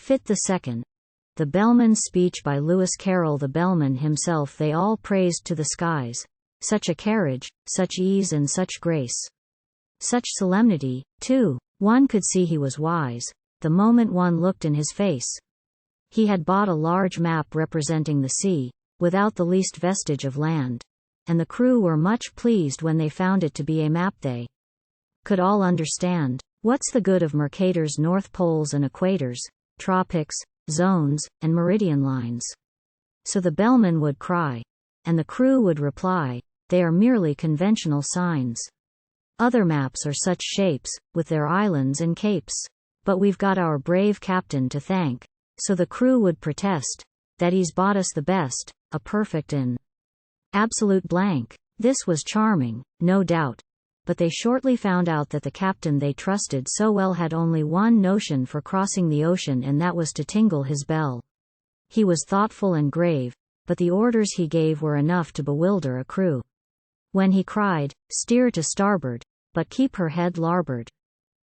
Fit the second. The Bellman's speech by Lewis Carroll. The Bellman himself they all praised to the skies. Such a carriage, such ease and such grace. Such solemnity, too. One could see he was wise, the moment one looked in his face. He had bought a large map representing the sea, without the least vestige of land. And the crew were much pleased when they found it to be a map they could all understand. What's the good of Mercator's North Poles and Equators, Tropics, zones, and Meridian lines? So the Bellman would cry. And the crew would reply, they are merely conventional signs. Other maps are such shapes, with their islands and capes. But we've got our brave captain to thank. So the crew would protest, that he's bought us the best, a perfect and absolute blank. This was charming, no doubt. But they shortly found out that the captain they trusted so well had only one notion for crossing the ocean, and that was to tingle his bell. He was thoughtful and grave, but the orders he gave were enough to bewilder a crew. When he cried, steer to starboard, but keep her head larboard.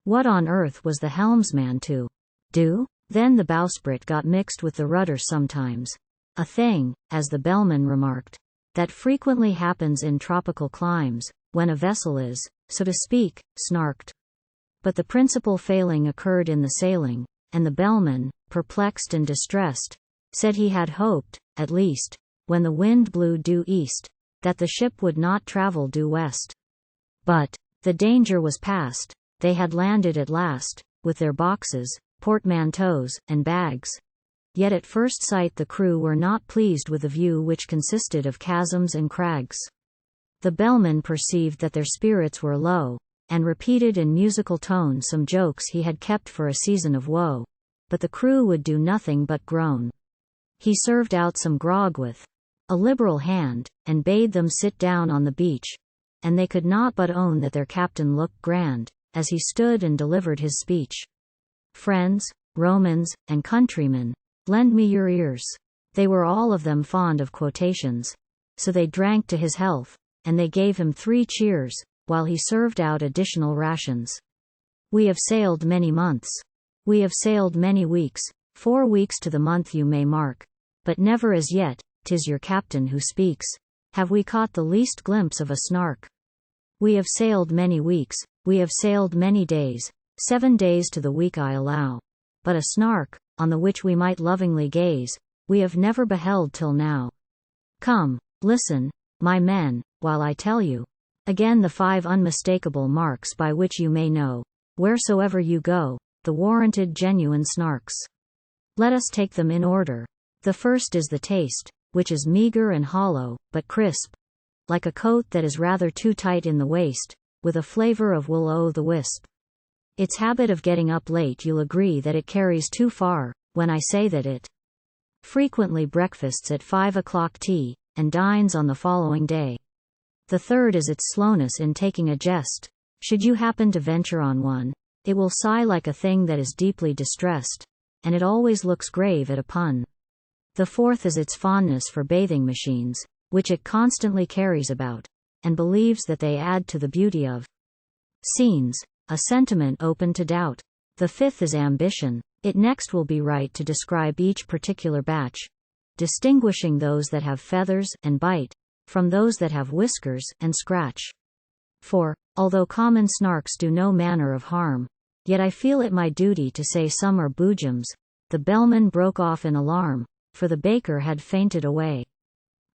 What on earth was the helmsman to do? Then the bowsprit got mixed with the rudder sometimes. A thing, as the Bellman remarked, that frequently happens in tropical climes, when a vessel is, so to speak, snarked. But the principal failing occurred in the sailing, and the Bellman, perplexed and distressed, said he had hoped, at least, when the wind blew due east, that the ship would not travel due west. But the danger was past. They had landed at last, with their boxes, portmanteaus, and bags. Yet at first sight the crew were not pleased with the view, which consisted of chasms and crags. The Bellman perceived that their spirits were low, and repeated in musical tones some jokes he had kept for a season of woe. But the crew would do nothing but groan. He served out some grog with a liberal hand, and bade them sit down on the beach, and they could not but own that their captain looked grand, as he stood and delivered his speech. Friends, Romans, and countrymen, lend me your ears. They were all of them fond of quotations. So they drank to his health, and they gave him 3 cheers, while he served out additional rations. We have sailed many months. We have sailed many weeks, 4 weeks to the month you may mark. But never as yet, 'tis your captain who speaks, have we caught the least glimpse of a snark. We have sailed many weeks, we have sailed many days, 7 days to the week I allow. But a snark, on the which we might lovingly gaze, we have never beheld till now. Come, listen, my men, while I tell you again the 5 unmistakable marks by which you may know, wheresoever you go, the warranted genuine snarks. Let us take them in order. The first is the taste, which is meager and hollow, but crisp, like a coat that is rather too tight in the waist, with a flavor of will-o'-the-wisp. Its habit of getting up late, you'll agree that it carries too far, when I say that it frequently breakfasts at 5 o'clock tea, and dines on the following day. The third is its slowness in taking a jest. Should you happen to venture on one, it will sigh like a thing that is deeply distressed, and it always looks grave at a pun. The fourth is its fondness for bathing machines, which it constantly carries about, and believes that they add to the beauty of scenes, a sentiment open to doubt. The fifth is ambition. It next will be right to describe each particular batch, distinguishing those that have feathers and bite, from those that have whiskers and scratch. For, although common snarks do no manner of harm, yet I feel it my duty to say some are boojums. The Bellman broke off in alarm, for the baker had fainted away.